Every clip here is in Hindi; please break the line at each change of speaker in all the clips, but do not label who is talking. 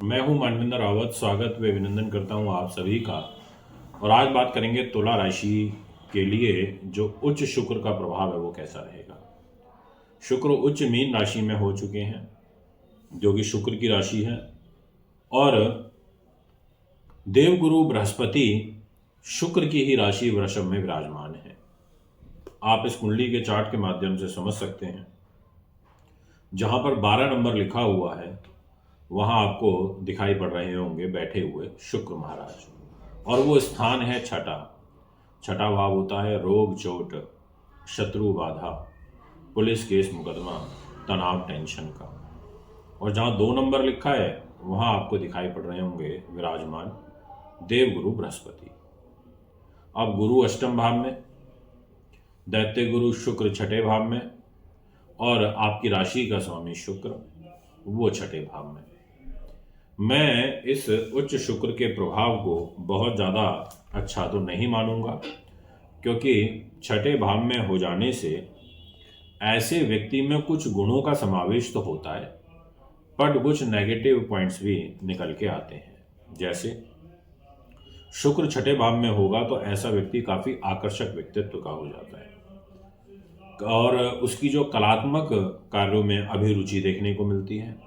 मैं हूं मानवेंद्र रावत। स्वागत व अभिनंदन करता हूं आप सभी का। और आज बात करेंगे तुला राशि के लिए जो उच्च शुक्र का प्रभाव है वो कैसा रहेगा। शुक्र उच्च मीन राशि में हो चुके हैं जो कि शुक्र की राशि है, और देवगुरु बृहस्पति शुक्र की ही राशि वृषभ में विराजमान है। आप इस कुंडली के चार्ट के माध्यम से समझ सकते हैं। जहां पर 12 नंबर लिखा हुआ है वहां आपको दिखाई पड़ रहे होंगे बैठे हुए शुक्र महाराज, और वो स्थान है छठा। छठा भाव होता है रोग चोट, शत्रु बाधा, पुलिस केस मुकदमा, तनाव टेंशन का। और जहां 2 नंबर लिखा है वहां आपको दिखाई पड़ रहे होंगे विराजमान देवगुरु बृहस्पति। अब गुरु अष्टम भाव में, दैत्य गुरु शुक्र छठे भाव में, और आपकी राशि का स्वामी शुक्र वो छठे भाव में। मैं इस उच्च शुक्र के प्रभाव को बहुत ज़्यादा अच्छा तो नहीं मानूंगा, क्योंकि छठे भाव में हो जाने से ऐसे व्यक्ति में कुछ गुणों का समावेश तो होता है, पर कुछ नेगेटिव पॉइंट्स भी निकल के आते हैं। जैसे शुक्र छठे भाव में होगा तो ऐसा व्यक्ति काफ़ी आकर्षक व्यक्तित्व का हो जाता है, और उसकी जो कलात्मक कार्यों में अभिरुचि देखने को मिलती है।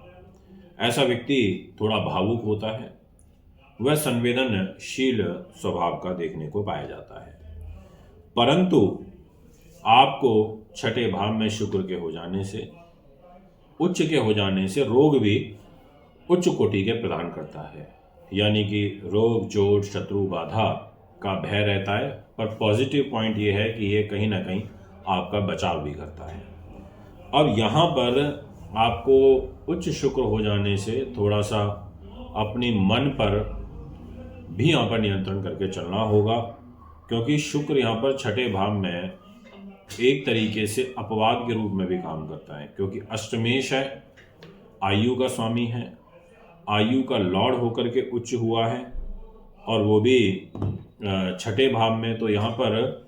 ऐसा व्यक्ति थोड़ा भावुक होता है, वह संवेदनशील स्वभाव का देखने को पाया जाता है। परंतु आपको छठे भाव में शुक्र के हो जाने से, उच्च के हो जाने से रोग भी उच्च कोटि के प्रदान करता है, यानी कि रोग चोट शत्रु बाधा का भय रहता है। पर पॉजिटिव पॉइंट ये है कि ये कहीं ना कहीं आपका बचाव भी करता है। अब यहाँ पर आपको उच्च शुक्र हो जाने से थोड़ा सा अपनी मन पर भी यहाँ पर नियंत्रण करके चलना होगा, क्योंकि शुक्र यहाँ पर छठे भाव में एक तरीके से अपवाद के रूप में भी काम करता है, क्योंकि अष्टमेश है, आयु का स्वामी है, आयु का लॉर्ड होकर के उच्च हुआ है, और वो भी छठे भाव में। तो यहाँ पर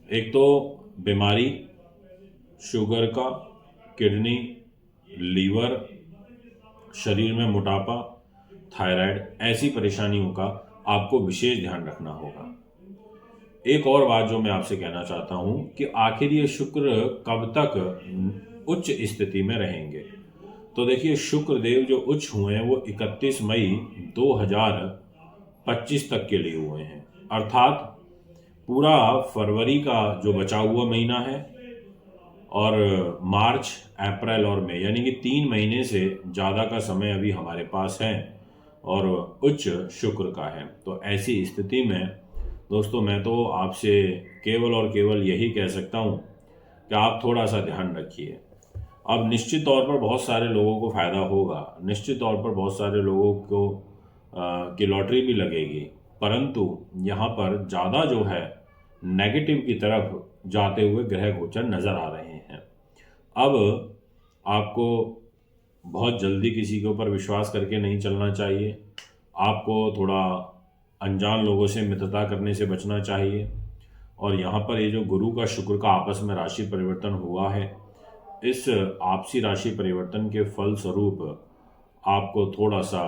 एक तो बीमारी, शुगर का, किडनी, लीवर, शरीर में मोटापा, थायराइड, ऐसी परेशानियों का आपको विशेष ध्यान रखना होगा। एक और बात जो मैं आपसे कहना चाहता हूं कि आखिर ये शुक्र कब तक उच्च स्थिति में रहेंगे। तो देखिए, शुक्र देव जो उच्च हुए हैं वो 31 मई 2025 तक के लिए हुए हैं, अर्थात पूरा फरवरी का जो बचा हुआ महीना है, और मार्च, अप्रैल और मई, यानी कि 3 महीने से ज़्यादा का समय अभी हमारे पास है और उच्च शुक्र का है। तो ऐसी स्थिति में दोस्तों मैं तो आपसे केवल और केवल यही कह सकता हूँ कि आप थोड़ा सा ध्यान रखिए। अब निश्चित तौर पर बहुत सारे लोगों को फ़ायदा होगा, निश्चित तौर पर बहुत सारे लोगों को की लॉटरी भी लगेगी, परंतु यहाँ पर ज़्यादा जो है नेगेटिव की तरफ जाते हुए ग्रह गोचर नज़र आ रहे हैं। अब आपको बहुत जल्दी किसी के ऊपर विश्वास करके नहीं चलना चाहिए। आपको थोड़ा अनजान लोगों से मित्रता करने से बचना चाहिए। और यहाँ पर ये जो गुरु का शुक्र का आपस में राशि परिवर्तन हुआ है, इस आपसी राशि परिवर्तन के फल स्वरूप आपको थोड़ा सा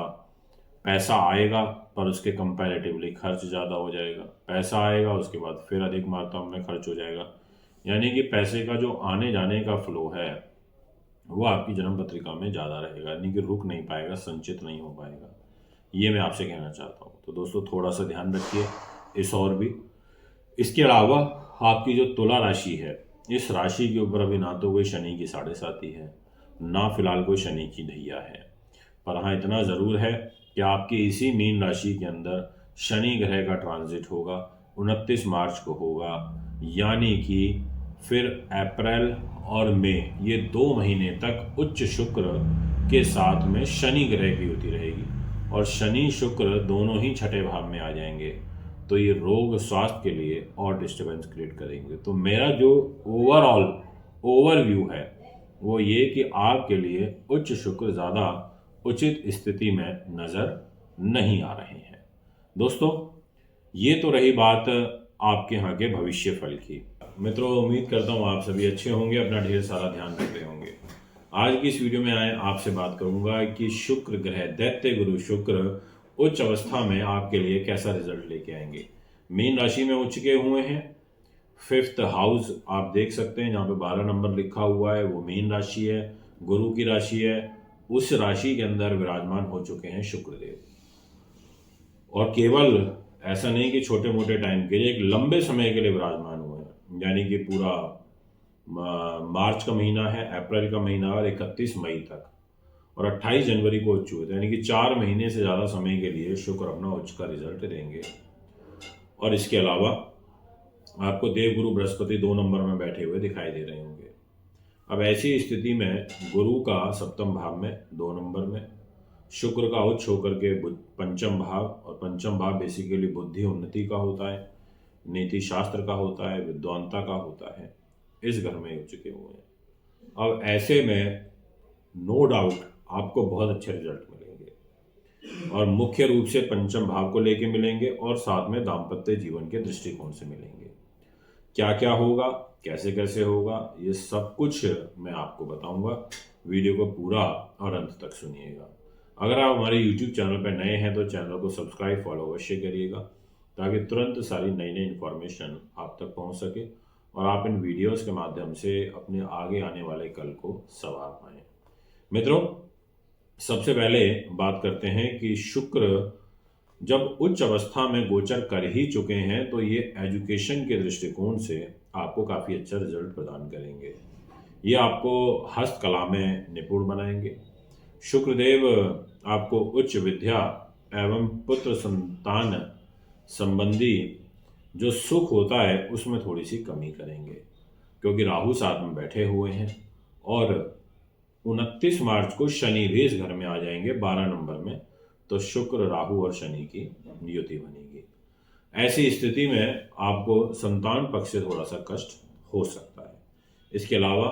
पैसा आएगा, पर उसके कंपैरेटिवली खर्च ज़्यादा हो जाएगा। पैसा आएगा, उसके बाद फिर अधिक मात्रा में खर्च हो जाएगा, यानी कि पैसे का जो आने जाने का फ्लो है वो आपकी जन्म पत्रिका में ज़्यादा रहेगा, यानी कि रुक नहीं पाएगा, संचित नहीं हो पाएगा। ये मैं आपसे कहना चाहता हूँ। तो दोस्तों थोड़ा सा ध्यान रखिए इस और भी। इसके अलावा आपकी जो तुला राशि है, इस राशि के ऊपर अभी ना तो कोई शनि की 7.5 है, ना फिलहाल कोई शनि की ढैया है। पर हाँ, इतना ज़रूर है कि आपकी इसी मीन राशि के अंदर शनि ग्रह का ट्रांजिट होगा, 29 मार्च को होगा, यानी कि फिर अप्रैल और मई, ये 2 महीने तक उच्च शुक्र के साथ में शनि ग्रह की युति रहेगी, और शनि शुक्र दोनों ही छठे भाव में आ जाएंगे। तो ये रोग स्वास्थ्य के लिए और डिस्टर्बेंस क्रिएट करेंगे। तो मेरा जो ओवरऑल ओवरव्यू है वो ये कि आपके लिए उच्च शुक्र ज़्यादा उचित स्थिति में नज़र नहीं आ रहे हैं। दोस्तों ये तो रही बात आपके यहाँ के भविष्य फल की। मित्रों, उम्मीद करता हूँ आप सभी अच्छे होंगे, अपना ढेर सारा ध्यान रखते होंगे। आज की इस वीडियो में आपसे बात करूंगा कि शुक्र ग्रह, दैत्य गुरु शुक्र उच्च अवस्था में आपके लिए कैसा रिजल्ट लेके आएंगे। मीन राशि में उच्च के हुए हैं। 5th हाउस आप देख सकते हैं, जहाँ पे 12 नंबर लिखा हुआ है, वो मीन राशि है, गुरु की राशि है। उस राशि के अंदर विराजमान हो चुके हैं शुक्रदेव। और केवल ऐसा नहीं कि छोटे मोटे टाइम के लिए, एक लंबे समय के लिए विराजमान हुए हैं। यानी कि पूरा मार्च का महीना है, अप्रैल का महीना और 31 मई तक, और 28 जनवरी को उच्च हुए थे। यानी कि 4 महीने से ज़्यादा समय के लिए शुक्र अपना उच्च का रिजल्ट देंगे। और इसके अलावा आपको देवगुरु बृहस्पति 2 नंबर में बैठे हुए दिखाई दे रहे होंगे। अब ऐसी स्थिति में गुरु का सप्तम भाव में 2 नंबर में, शुक्र का उच्च होकर के पंचम भाव, और पंचम भाव बेसिकली बुद्धि उन्नति का होता है, नीति शास्त्र का होता है, विद्वानता का होता है, इस घर में उच्च के हुए हैं। अब ऐसे में नो डाउट आपको बहुत अच्छे रिजल्ट मिलेंगे, और मुख्य रूप से पंचम भाव को लेके मिलेंगे, और साथ में दाम्पत्य जीवन के दृष्टिकोण से मिलेंगे। क्या क्या होगा, कैसे कैसे होगा, ये सब कुछ मैं आपको बताऊंगा। वीडियो को पूरा और अंत तक सुनिएगा। अगर आप हमारे YouTube चैनल पर नए हैं तो चैनल को सब्सक्राइब, फॉलो अवश्य करिएगा, ताकि तुरंत सारी नई नई इन्फॉर्मेशन आप तक पहुंच सके और आप इन वीडियोस के माध्यम से अपने आगे आने वाले कल को संवार पाएं। मित्रों, सबसे पहले बात करते हैं कि शुक्र जब उच्च अवस्था में गोचर कर ही चुके हैं तो ये एजुकेशन के दृष्टिकोण से आपको काफ़ी अच्छा रिजल्ट प्रदान करेंगे। ये आपको हस्तकला में निपुण बनाएंगे। शुक्रदेव आपको उच्च विद्या एवं पुत्र संतान संबंधी जो सुख होता है उसमें थोड़ी सी कमी करेंगे, क्योंकि राहु साथ में बैठे हुए हैं। और 29 मार्च को शनि भी इस घर में आ जाएंगे 12 नंबर में, तो शुक्र, राहु और शनि की युति बनेगी। ऐसी स्थिति में आपको संतान पक्ष से थोड़ा सा कष्ट हो सकता है। इसके अलावा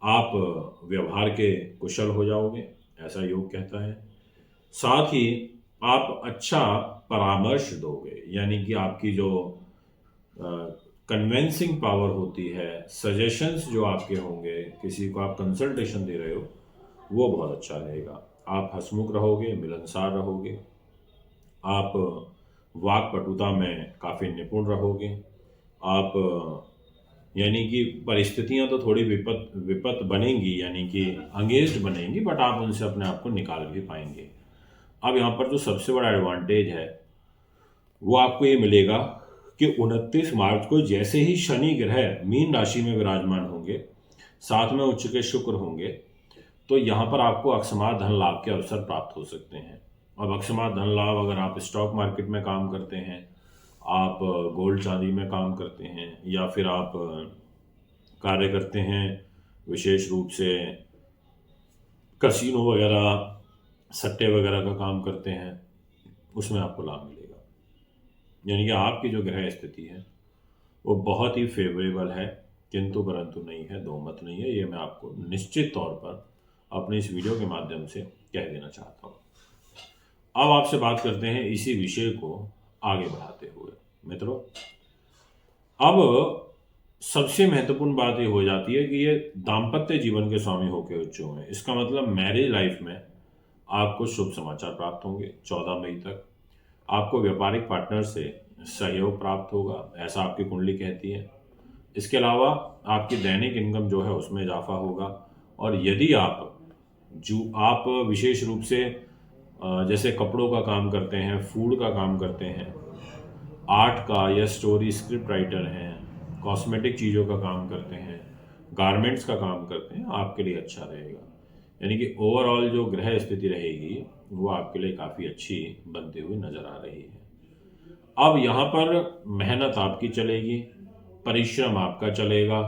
आप व्यवहार के कुशल हो जाओगे, ऐसा योग कहता है। साथ ही आप अच्छा परामर्श दोगे, यानी कि आपकी जो कन्वेंसिंग पावर होती है, सजेशंस जो आपके होंगे, किसी को आप कंसल्टेशन दे रहे हो, वो बहुत अच्छा रहेगा। आप हंसमुख रहोगे, मिलनसार रहोगे, आप वाक पटुता में काफ़ी निपुण रहोगे। आप यानी कि परिस्थितियां तो थोड़ी विपत बनेंगी, यानी कि अंगेज्ड बनेंगी, बट आप उनसे अपने आप को निकाल भी पाएंगे। अब यहाँ पर जो सबसे बड़ा एडवांटेज है वो आपको ये मिलेगा कि 29 मार्च को जैसे ही शनि ग्रह मीन राशि में विराजमान होंगे, साथ में उच्च के शुक्र होंगे, तो यहाँ पर आपको अकस्मात धन लाभ के अवसर प्राप्त हो सकते हैं। अब अकस्मात धन लाभ, अगर आप स्टॉक मार्केट में काम करते हैं, आप गोल्ड चांदी में काम करते हैं, या फिर आप कार्य करते हैं विशेष रूप से कसिनो वगैरह, सट्टे वगैरह का काम करते हैं, उसमें आपको लाभ मिलेगा। यानी कि आपकी जो ग्रह स्थिति है वो बहुत ही फेवरेबल है, किंतु परंतु नहीं है, दो मत नहीं है। ये मैं आपको निश्चित तौर पर अपने इस वीडियो के माध्यम से कह देना चाहता हूँ। अब आपसे बात करते हैं इसी विषय को आगे बढ़ाते हुए। मित्रों, अब सबसे महत्वपूर्ण बात ये हो जाती है कि ये दाम्पत्य जीवन के स्वामी होकर उच्च हुए हैं। इसका मतलब मैरिज लाइफ में आपको शुभ समाचार प्राप्त होंगे। 14 मई तक आपको व्यापारिक पार्टनर से सहयोग प्राप्त होगा, ऐसा आपकी कुंडली कहती है। इसके अलावा आपकी दैनिक इनकम जो है उसमें इजाफा होगा। और यदि आप विशेष रूप से जैसे कपड़ों का काम करते हैं, फूड का काम करते हैं, आर्ट का या स्टोरी स्क्रिप्ट राइटर हैं, कॉस्मेटिक चीज़ों का काम करते हैं, गारमेंट्स का काम करते हैं, आपके लिए अच्छा रहेगा। यानी कि ओवरऑल जो ग्रह स्थिति रहेगी वो आपके लिए काफ़ी अच्छी बनती हुई नजर आ रही है। अब यहाँ पर मेहनत आपकी चलेगी, परिश्रम आपका चलेगा,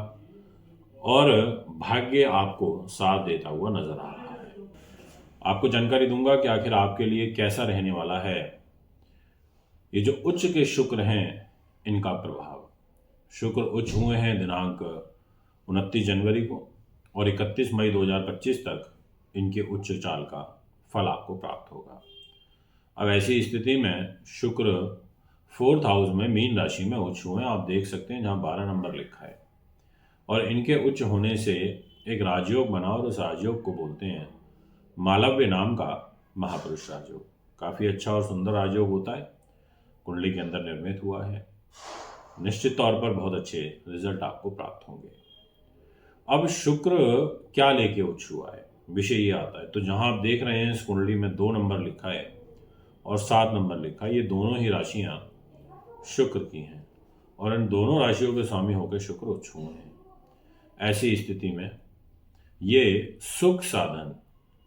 और भाग्य आपको साथ देता हुआ नजर आ रहा है। आपको जानकारी दूंगा कि आखिर आपके लिए कैसा रहने वाला है ये जो उच्च के शुक्र हैं, इनका प्रभाव। शुक्र उच्च हुए हैं दिनांक 29 जनवरी को, और 31 मई 2025 तक इनके उच्च चाल का फल आपको प्राप्त होगा। अब ऐसी स्थिति में शुक्र 4th हाउस में मीन राशि में उच्च हुए हैं, आप देख सकते हैं, जहां 12 नंबर लिखा है। और इनके उच्च होने से एक राजयोग बना और उस राजयोग को बोलते हैं मालव्य नाम का महापुरुष राजयोग। काफ़ी अच्छा और सुंदर राजयोग होता है, कुंडली के अंदर निर्मित हुआ है। निश्चित तौर पर बहुत अच्छे रिजल्ट आपको प्राप्त होंगे। अब शुक्र क्या लेके उच्च हुआ है, विषय ये आता है। तो जहां आप देख रहे हैं इस कुंडली में 2 नंबर लिखा है और 7 नंबर लिखा है, ये दोनों ही राशियां शुक्र की हैं और इन दोनों राशियों के स्वामी होकर शुक्र उच्च हुए हैं। ऐसी स्थिति में ये सुख साधन,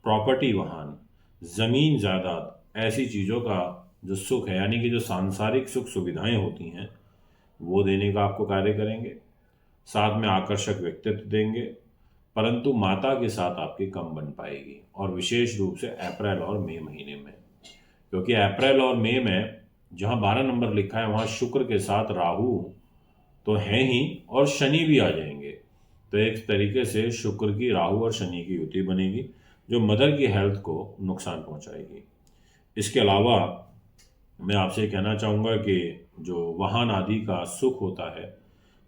प्रॉपर्टी, वाहन, जमीन, जायदाद, ऐसी चीज़ों का जो सुख है, यानी कि जो सांसारिक सुख सुविधाएं होती हैं, वो देने का आपको कार्य करेंगे। साथ में आकर्षक व्यक्तित्व देंगे, परंतु माता के साथ आपकी कम बन पाएगी, और विशेष रूप से अप्रैल और मई महीने में, क्योंकि अप्रैल और मई में जहाँ 12 नंबर लिखा है वहाँ शुक्र के साथ राहु तो हैं ही और शनि भी आ जाएंगे। तो एक तरीके से शुक्र की राहु और शनि की युति बनेगी जो मदर की हेल्थ को नुकसान पहुंचाएगी। इसके अलावा मैं आपसे कहना चाहूँगा कि जो वाहन आदि का सुख होता है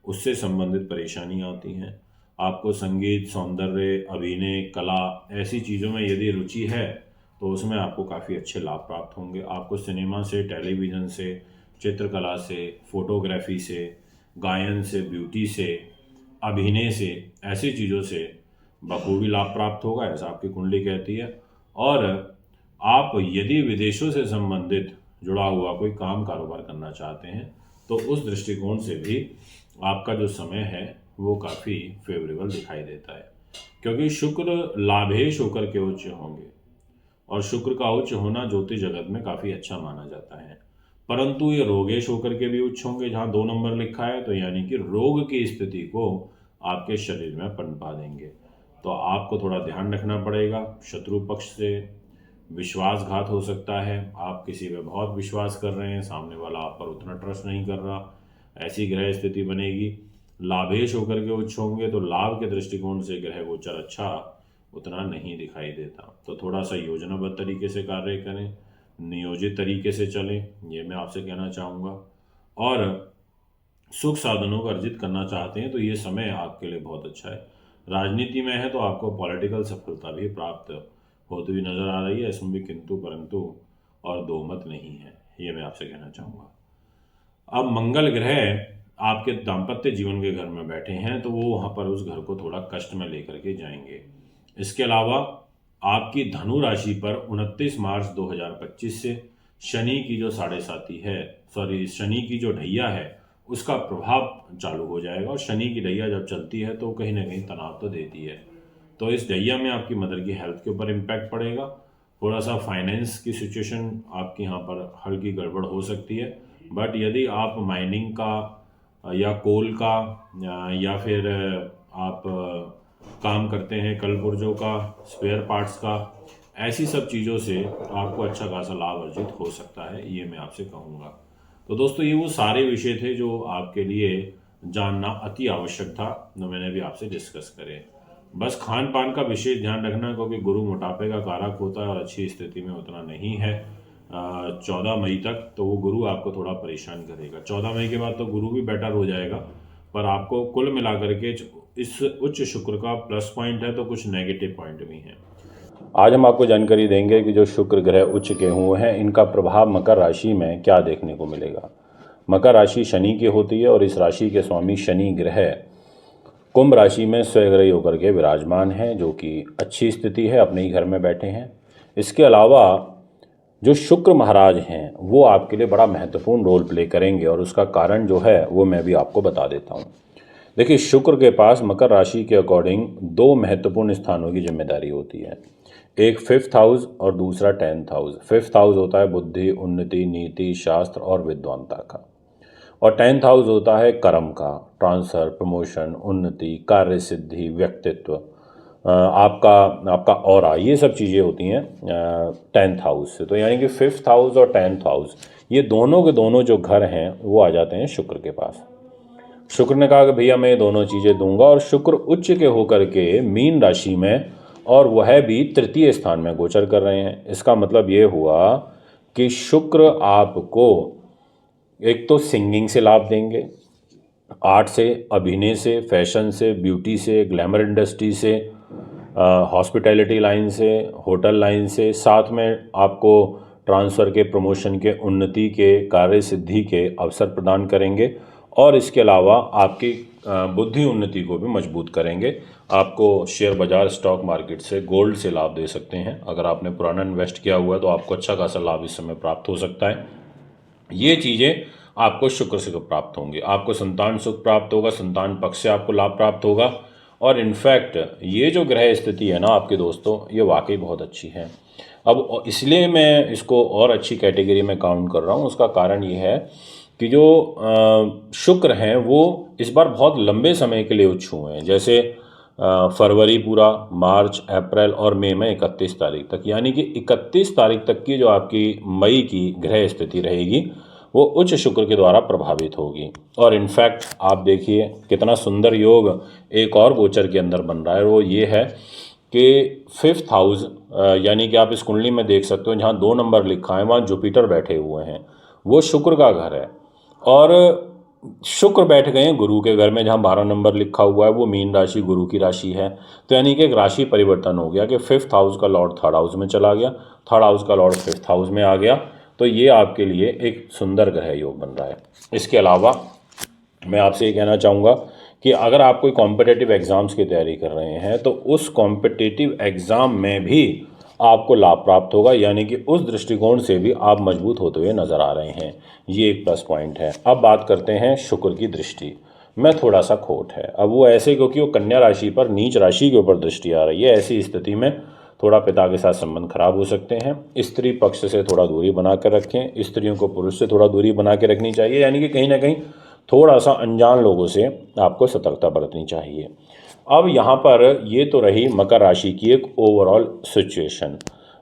उससे संबंधित परेशानियाँ आती हैं। आपको संगीत, सौंदर्य, अभिनय, कला, ऐसी चीज़ों में यदि रुचि है तो उसमें आपको काफ़ी अच्छे लाभ प्राप्त होंगे। आपको सिनेमा से, टेलीविज़न से, चित्रकला से, फोटोग्राफी से, गायन से, ब्यूटी से, अभिनय से, ऐसी चीज़ों से बखूबी लाभ प्राप्त होगा, ऐसा आपकी कुंडली कहती है। और आप यदि विदेशों से संबंधित जुड़ा हुआ कोई काम कारोबार करना चाहते हैं तो उस दृष्टिकोण से भी आपका जो समय है वो काफ़ी फेवरेबल दिखाई देता है, क्योंकि शुक्र लाभेश होकर के उच्च होंगे और शुक्र का उच्च होना ज्योतिष जगत में काफ़ी अच्छा माना जाता है। परंतु ये रोगेश होकर के भी उच्च होंगे, जहाँ 2 नंबर लिखा है, तो यानी कि रोग की स्थिति को आपके शरीर में पनपा देंगे। तो आपको थोड़ा ध्यान रखना पड़ेगा। शत्रु पक्ष से विश्वासघात हो सकता है, आप किसी पे बहुत विश्वास कर रहे हैं, सामने वाला आप पर उतना ट्रस्ट नहीं कर रहा, ऐसी ग्रह स्थिति बनेगी। लाभेश होकर के उच्च होंगे तो लाभ के दृष्टिकोण से ग्रह गोचर अच्छा उतना नहीं दिखाई देता। तो थोड़ा सा योजनाबद्ध तरीके से कार्य करें, नियोजित तरीके से चलें, ये मैं आपसे कहना चाहूँगा। और सुख साधनों को अर्जित करना चाहते हैं तो ये समय आपके लिए बहुत अच्छा है। राजनीति में है तो आपको पॉलिटिकल सफलता भी प्राप्त होती हुई नजर आ रही है, इसमें भी किंतु परंतु और दो मत नहीं है, ये मैं आपसे कहना चाहूँगा। अब मंगल ग्रह आपके दाम्पत्य जीवन के घर में बैठे हैं तो वो वहाँ पर उस घर को थोड़ा कष्ट में लेकर के जाएंगे। इसके अलावा आपकी धनु राशि पर 29 मार्च 2025 से शनि की जो शनि की जो ढैया है उसका प्रभाव चालू हो जाएगा, और शनि की ढैया जब चलती है तो कहीं ना कहीं तनाव तो देती है। तो इस ढैया में आपकी मदर की हेल्थ के ऊपर इम्पैक्ट पड़ेगा, थोड़ा सा फाइनेंस की सिचुएशन आपकी यहाँ पर हल्की गड़बड़ हो सकती है। बट यदि आप माइनिंग का या कोल का या फिर आप काम करते हैं कल पुर्जों का, स्पेयर पार्ट्स का, ऐसी सब चीज़ों से आपको अच्छा खासा लाभ अर्जित हो सकता है, ये मैं आपसे कहूँगा। तो दोस्तों ये वो सारे विषय थे जो आपके लिए जानना अति आवश्यक था, जो मैंने भी आपसे डिस्कस करे। बस खान पान का विशेष ध्यान रखना, क्योंकि गुरु मोटापे का कारक होता है और अच्छी स्थिति में उतना नहीं है 14 मई तक, तो वो गुरु आपको थोड़ा परेशान करेगा। 14 मई के बाद तो गुरु भी बेटर हो जाएगा, पर आपको कुल मिलाकर के इस उच्च शुक्र का प्लस पॉइंट है तो कुछ नेगेटिव पॉइंट भी हैं। आज हम आपको जानकारी देंगे कि जो शुक्र ग्रह उच्च के हुए हैं इनका प्रभाव मकर राशि में क्या देखने को मिलेगा। मकर राशि शनि की होती है और इस राशि के स्वामी शनि ग्रह कुंभ राशि में स्वग्रही होकर के विराजमान हैं, जो कि अच्छी स्थिति है, अपने ही घर में बैठे हैं। इसके अलावा जो शुक्र महाराज हैं वो आपके लिए बड़ा महत्वपूर्ण रोल प्ले करेंगे, और उसका कारण जो है वो मैं भी आपको बता देता हूँ। देखिए, शुक्र के पास मकर राशि के अकॉर्डिंग 2 महत्वपूर्ण स्थानों की जिम्मेदारी होती है, एक 5th हाउस और दूसरा 10th हाउस। 5th हाउस होता है बुद्धि, उन्नति, नीति, शास्त्र और विद्वानता का, और 10th हाउस होता है कर्म का, ट्रांसफर, प्रमोशन, उन्नति, कार्य सिद्धि, व्यक्तित्व, आपका ऑरा, ये सब चीज़ें होती हैं 10th हाउस से। तो यानी कि 5th हाउस और 10th हाउस, ये दोनों के दोनों जो घर हैं वो आ जाते हैं शुक्र के पास। शुक्र ने कहा कि भैया मैं ये दोनों चीज़ें दूंगा, और शुक्र उच्च के होकर के मीन राशि में, और वह भी 3य स्थान में गोचर कर रहे हैं। इसका मतलब ये हुआ कि शुक्र आपको एक तो सिंगिंग से लाभ देंगे, आर्ट से, अभिनय से, फैशन से, ब्यूटी से, ग्लैमर इंडस्ट्री से, हॉस्पिटैलिटी लाइन से, होटल लाइन से, साथ में आपको ट्रांसफ़र के, प्रमोशन के, उन्नति के, कार्य सिद्धि के अवसर प्रदान करेंगे और इसके अलावा आपकी बुद्धि उन्नति को भी मजबूत करेंगे। आपको शेयर बाज़ार, स्टॉक मार्केट से, गोल्ड से लाभ दे सकते हैं। अगर आपने पुराना इन्वेस्ट किया हुआ है तो आपको अच्छा खासा लाभ इस समय प्राप्त हो सकता है। ये चीज़ें आपको शुक्र से प्राप्त होंगी। आपको संतान सुख प्राप्त होगा, संतान पक्ष से आपको लाभ प्राप्त होगा और इनफैक्ट ये जो ग्रह स्थिति है ना आपके दोस्तों, ये वाकई बहुत अच्छी है। अब इसलिए मैं इसको और अच्छी कैटेगरी में काउंट कर रहा हूँ। उसका कारण ये है कि जो शुक्र हैं वो इस बार बहुत लंबे समय के लिए उच्च हुए हैं। जैसे फरवरी पूरा, मार्च, अप्रैल और मई में 31 तारीख तक, यानी कि 31 तारीख तक की जो आपकी मई की ग्रह स्थिति रहेगी वो उच्च शुक्र के द्वारा प्रभावित होगी। और इनफैक्ट आप देखिए कितना सुंदर योग एक और गोचर के अंदर बन रहा है, वो ये है कि 5th हाउस, यानी कि आप इस कुंडली में देख सकते हो जहाँ 2 नंबर लिखा है वहाँ जुपिटर बैठे हुए हैं, वो शुक्र का घर है। और शुक्र बैठ गए हैं गुरु के घर में जहाँ 12 नंबर लिखा हुआ है, वो मीन राशि गुरु की राशि है। तो यानी कि एक राशि परिवर्तन हो गया कि 5th हाउस का लॉर्ड 3rd हाउस में चला गया, 3rd हाउस का लॉर्ड 5th हाउस में आ गया। तो ये आपके लिए एक सुंदर ग्रह योग बन रहा है। इसके अलावा मैं आपसे ये कहना चाहूँगा कि अगर आप कोई कॉम्पिटिटिव एग्ज़ाम्स की तैयारी कर रहे हैं तो उस कॉम्पिटिटिव एग्ज़ाम में भी आपको लाभ प्राप्त होगा, यानी कि उस दृष्टिकोण से भी आप मजबूत होते हुए नज़र आ रहे हैं। ये एक प्लस पॉइंट है। अब बात करते हैं शुक्र की दृष्टि में थोड़ा सा खोट है। अब वो ऐसे क्योंकि वो कन्या राशि पर नीच राशि के ऊपर दृष्टि आ रही है। ऐसी स्थिति में थोड़ा पिता के साथ संबंध खराब हो सकते हैं। स्त्री पक्ष से थोड़ा दूरी बना कर रखें। स्त्रियों को पुरुष से थोड़ा दूरी बना के रखनी चाहिए, यानी कि कहीं ना कहीं थोड़ा सा अनजान लोगों से आपको सतर्कता बरतनी चाहिए। अब यहाँ पर ये तो रही मकर राशि की एक ओवरऑल सिचुएशन।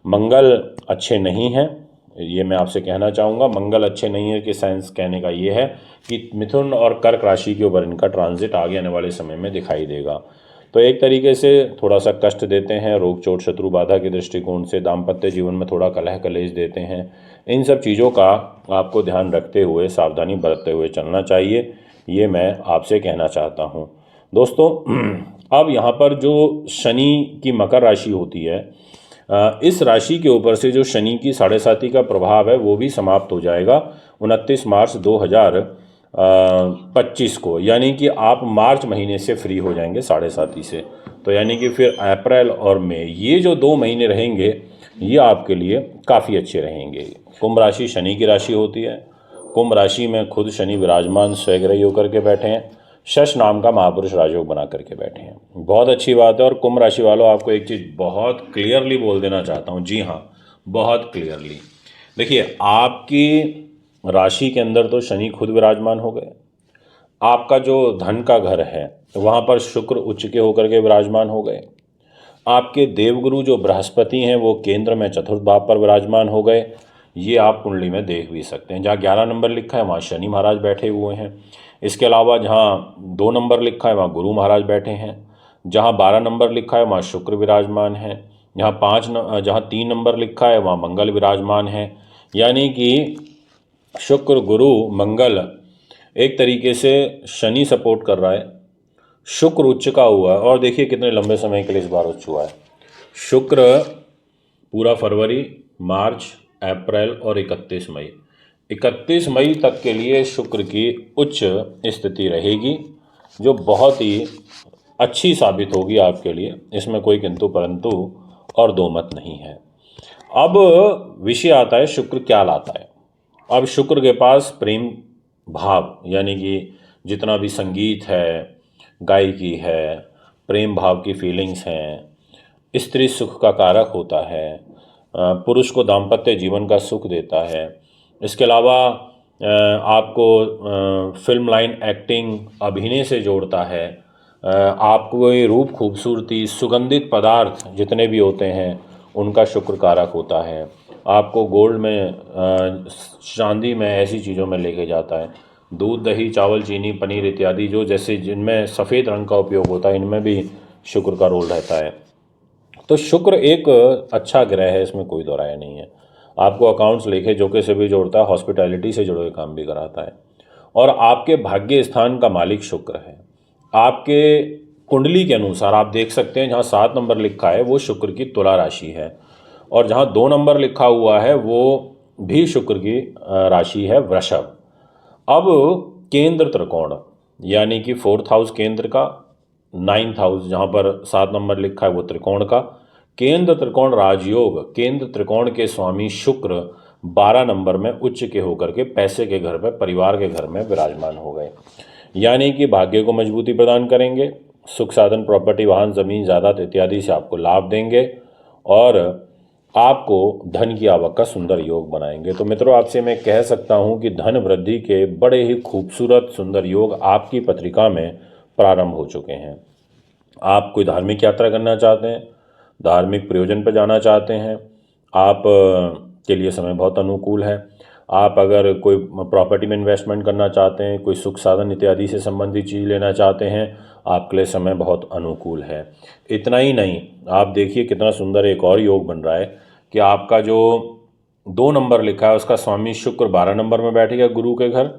मंगल अच्छे नहीं हैं, ये मैं आपसे कहना चाहूँगा। मंगल अच्छे नहीं है कि सेंस कहने का ये है कि मिथुन और कर्क राशि के ऊपर इनका ट्रांजिट आगे आने वाले समय में दिखाई देगा। तो एक तरीके से थोड़ा सा कष्ट देते हैं, रोग चोट शत्रु बाधा के दृष्टिकोण से। दाम्पत्य जीवन में थोड़ा कलह कलेश देते हैं। इन सब चीज़ों का आपको ध्यान रखते हुए, सावधानी बरतते हुए चलना चाहिए, ये मैं आपसे कहना चाहता हूँ दोस्तों। अब यहाँ पर जो शनि की मकर राशि होती है, इस राशि के ऊपर से जो शनि की 7.5 का प्रभाव है वो भी समाप्त हो जाएगा 29 मार्च 2025 को, यानी कि आप मार्च महीने से फ्री हो जाएंगे 7.5 से। तो यानी कि फिर अप्रैल और मई, ये जो 2 महीने रहेंगे ये आपके लिए काफ़ी अच्छे रहेंगे। कुंभ राशि शनि की राशि होती है। कुंभ राशि में खुद शनि विराजमान स्वग्रही होकर के बैठे हैं। शश नाम का महापुरुष राजयोग बना करके बैठे हैं। बहुत अच्छी बात है। और कुंभ राशि वालों, आपको एक चीज़ बहुत क्लियरली बोल देना चाहता हूँ, जी हाँ, बहुत क्लियरली। देखिए, आपकी राशि के अंदर तो शनि खुद विराजमान हो गए। आपका जो धन का घर है वहाँ पर शुक्र उच्च के होकर के विराजमान हो गए। आपके देवगुरु जो बृहस्पति हैं वो केंद्र में 4th भाव पर विराजमान हो गए। ये आप कुंडली में देख भी सकते हैं। जहाँ 11 नंबर लिखा है वहाँ शनि महाराज बैठे हुए हैं। इसके अलावा जहाँ 2 नंबर लिखा है वहाँ गुरु महाराज बैठे हैं। जहाँ 12 नंबर लिखा है वहाँ शुक्र विराजमान है। जहाँ 3 नंबर लिखा है वहाँ मंगल विराजमान है। यानी कि शुक्र, गुरु, मंगल, एक तरीके से शनि सपोर्ट कर रहा है। शुक्र उच्च का हुआ है और देखिए कितने लंबे समय के लिए इस बार उच्च हुआ है। शुक्र पूरा फरवरी, मार्च, अप्रैल और 31 मई, 31 मई तक के लिए शुक्र की उच्च स्थिति रहेगी, जो बहुत ही अच्छी साबित होगी आपके लिए। इसमें कोई किंतु परंतु और दो मत नहीं है। अब विषय आता है शुक्र क्या लाता है। अब शुक्र के पास प्रेम भाव, यानी कि जितना भी संगीत है, गायकी है, प्रेम भाव की फीलिंग्स हैं, स्त्री सुख का कारक होता है, पुरुष को दाम्पत्य जीवन का सुख देता है। इसके अलावा आपको फिल्म लाइन, एक्टिंग, अभिनय से जोड़ता है। आपको ये रूप, खूबसूरती, सुगंधित पदार्थ जितने भी होते हैं उनका शुक्र कारक होता है। आपको गोल्ड में, चांदी में, ऐसी चीज़ों में लेके जाता है। दूध, दही, चावल, चीनी, पनीर इत्यादि जो जैसे जिनमें सफ़ेद रंग का उपयोग होता है, इनमें भी शुक्र का रोल रहता है। तो शुक्र एक अच्छा ग्रह है, इसमें कोई दो राय नहीं है। आपको अकाउंट्स, लेखे जोखे से भी जोड़ता है, हॉस्पिटैलिटी से जुड़े हुए काम भी कराता है। और आपके भाग्य स्थान का मालिक शुक्र है। आपके कुंडली के अनुसार आप देख सकते हैं, जहाँ 7 नंबर लिखा है वो शुक्र की तुला राशि है, और जहाँ 2 नंबर लिखा हुआ है वो भी शुक्र की राशि है वृषभ। अब केंद्र त्रिकोण यानी कि 4th हाउस केंद्र का, 9th हाउस जहाँ पर 7 नंबर लिखा है वो त्रिकोण का, केंद्र त्रिकोण राजयोग, केंद्र त्रिकोण के स्वामी शुक्र 12 नंबर में उच्च के होकर के पैसे के घर में, परिवार के घर में विराजमान हो गए, यानी कि भाग्य को मजबूती प्रदान करेंगे, सुख साधन, प्रॉपर्टी, वाहन, जमीन, जायदाद इत्यादि से आपको लाभ देंगे और आपको धन की आवक का सुंदर योग बनाएंगे। तो मित्रों, आपसे मैं कह सकता हूं कि धन वृद्धि के बड़े ही खूबसूरत सुंदर योग आपकी पत्रिका में प्रारंभ हो चुके हैं। आप कोई धार्मिक यात्रा करना चाहते हैं, धार्मिक प्रयोजन पर जाना चाहते हैं, आप के लिए समय बहुत अनुकूल है। आप अगर कोई प्रॉपर्टी में इन्वेस्टमेंट करना चाहते हैं, कोई सुख साधन इत्यादि से संबंधित चीज़ लेना चाहते हैं, आपके लिए समय बहुत अनुकूल है। इतना ही नहीं, आप देखिए कितना सुंदर एक और योग बन रहा है कि आपका जो 2 नंबर लिखा है उसका स्वामी शुक्र 12 नंबर में बैठेगा गुरु के घर,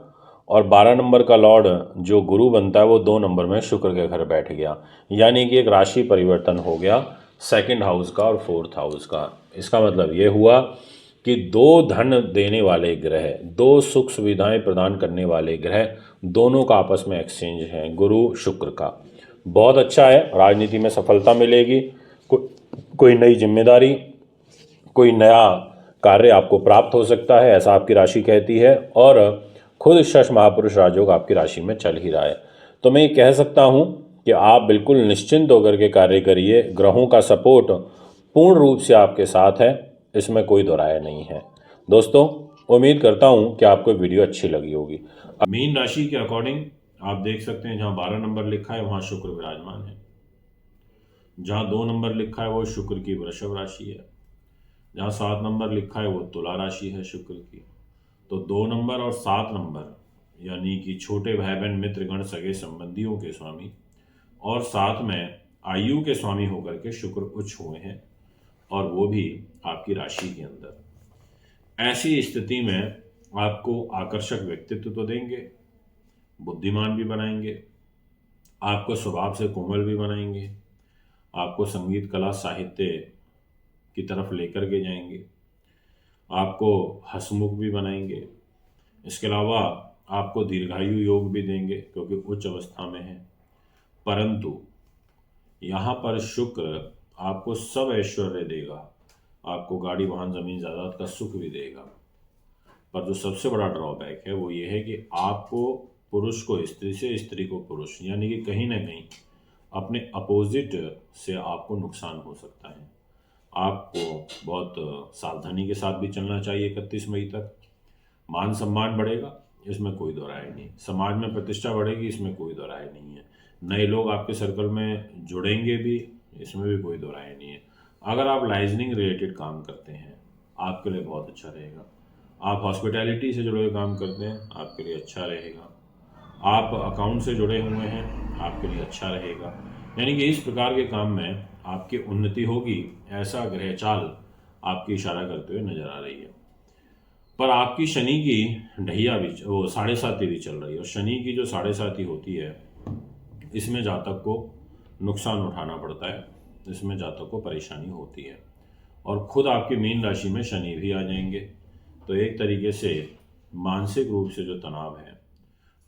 और 12 नंबर का लॉर्ड जो गुरु बनता है वो 2 नंबर में शुक्र के घर बैठ गया, यानी कि एक राशि परिवर्तन हो गया 2nd हाउस का और 4th हाउस का। इसका मतलब ये हुआ कि 2 धन देने वाले ग्रह, 2 सुख सुविधाएं प्रदान करने वाले ग्रह, दोनों का आपस में एक्सचेंज है गुरु शुक्र का। बहुत अच्छा है, राजनीति में सफलता मिलेगी, कोई नई जिम्मेदारी, कोई नया कार्य आपको प्राप्त हो सकता है, ऐसा आपकी राशि कहती है, और खुद शश महापुरुष राजयोग आपकी राशि में चल ही रहा है। तो मैं ये कह सकता हूँ कि आप बिल्कुल निश्चिंत होकर के कार्य करिए, ग्रहों का सपोर्ट पूर्ण रूप से आपके साथ है, इसमें कोई दो राय नहीं है। दोस्तों, उम्मीद करता हूँ कि आपको वीडियो अच्छी लगी होगी। मीन राशि के अकॉर्डिंग आप देख सकते हैं, जहाँ 12 नंबर लिखा है वहाँ शुक्र विराजमान है, जहाँ 2 नंबर लिखा है वो शुक्र की वृषभ राशि है, जहाँ 7 नंबर लिखा है वो तुला राशि है शुक्र की। तो 2 नंबर और 7 नंबर यानी कि छोटे भाई बहन, मित्रगण, सगे संबंधियों के स्वामी, और साथ में आयु के स्वामी होकर के शुक्र उच्च हुए हैं, और वो भी आपकी राशि के अंदर। ऐसी स्थिति में आपको आकर्षक व्यक्तित्व तो देंगे, बुद्धिमान भी बनाएंगे, आपको स्वभाव से कोमल भी बनाएंगे, आपको संगीत, कला, साहित्य की तरफ लेकर के जाएंगे, आपको हंसमुख भी बनाएंगे। इसके अलावा आपको दीर्घायु योग भी देंगे क्योंकि उच्च अवस्था में है। परंतु यहाँ पर शुक्र आपको सब ऐश्वर्य देगा, आपको गाड़ी, वाहन, जमीन, जायदाद का सुख भी देगा। पर जो सबसे बड़ा ड्रॉबैक है वो ये है कि आपको पुरुष को स्त्री से, स्त्री को पुरुष, यानी कि कहीं ना कहीं अपने अपोजिट से आपको नुकसान हो सकता है। आपको बहुत सावधानी के साथ भी चलना चाहिए 31 मई तक। मान सम्मान बढ़ेगा, इसमें कोई दो राय नहीं। समाज में प्रतिष्ठा बढ़ेगी, इसमें कोई दो राय नहीं है। नए लोग आपके सर्कल में जुड़ेंगे भी, इसमें भी कोई दो राय नहीं है। अगर आप लाइजनिंग रिलेटेड काम करते हैं, आपके लिए बहुत अच्छा रहेगा। आप हॉस्पिटैलिटी से जुड़े हुए काम करते हैं, आपके लिए अच्छा रहेगा। आप अकाउंट से जुड़े हुए हैं, आपके लिए अच्छा रहेगा। यानी कि इस प्रकार के काम में आपकी उन्नति होगी, ऐसा ग्रह चाल आपकी इशारा करते हुए नजर आ रही है। पर आपकी शनि की ढैया भी, वो 7.5 भी चल रही है, और शनि की जो 7.5 होती है इसमें जातक को नुकसान उठाना पड़ता है, इसमें जातक को परेशानी होती है, और खुद आपकी मीन राशि में शनि भी आ जाएंगे। तो एक तरीके से मानसिक रूप से जो तनाव है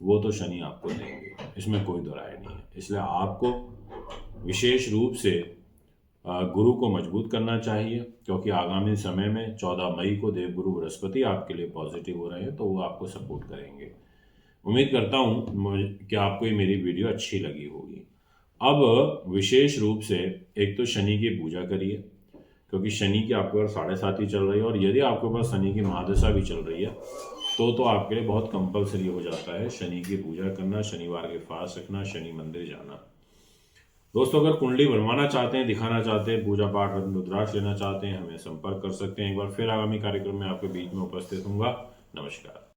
वो तो शनि आपको देंगे, इसमें कोई दो राय नहीं है। इसलिए आपको विशेष रूप से गुरु को मजबूत करना चाहिए, क्योंकि आगामी समय में 14 मई को देवगुरु बृहस्पति आपके लिए पॉजिटिव हो रहे हैं, तो वो आपको सपोर्ट करेंगे। उम्मीद करता हूँ कि आपको ये मेरी वीडियो अच्छी लगी होगी। अब विशेष रूप से एक तो शनि की पूजा करिए, क्योंकि शनि की आपके पास 7.5 चल रही है, और यदि आपके पास शनि की महादशा भी चल रही है तो आपके लिए बहुत कंपलसरी हो जाता है शनि की पूजा करना, शनिवार के फास्ट रखना, शनि मंदिर जाना। दोस्तों, अगर कुंडली बनवाना चाहते हैं, दिखाना चाहते हैं, पूजा पाठ, रत्न रुद्राक्ष लेना चाहते हैं, हमें संपर्क कर सकते हैं। एक बार फिर आगामी कार्यक्रम में आपके बीच में उपस्थित होऊंगा। नमस्कार।